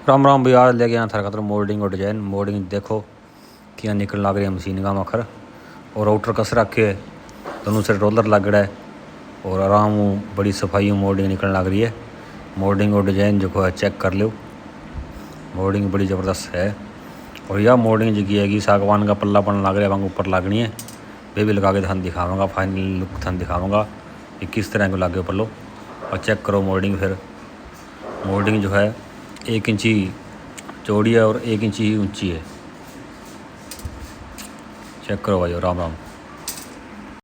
राम राम भैया, आज लेके आया थारे खातर मोल्डिंग और डिजाइन। मोल्डिंग देखो क्या निकल लग रही है मशीन का मखर, और आउटर कस रखे है, दोनों से रोलर लगड़ा है और आराम बड़ी सफाई मोल्डिंग निकलने लग रही है। मोल्डिंग और डिजाइन जो है चेक कर लो, मोल्डिंग बड़ी ज़बरदस्त है। और यह मोल्डिंग जो की है सागवान का पल्ला पन लग रहा है, वहाँ ऊपर लगनी है। वे भी लगा के थान दिखाऊंगा, फाइनल लुक थान दिखाऊंगा कि किस तरह को लागे पल्लो। और चेक करो मोल्डिंग, फिर मोल्डिंग जो है 1 इंची चौड़ी है और 1 इंची ही ऊंची है। चेक करो भाई, राम राम।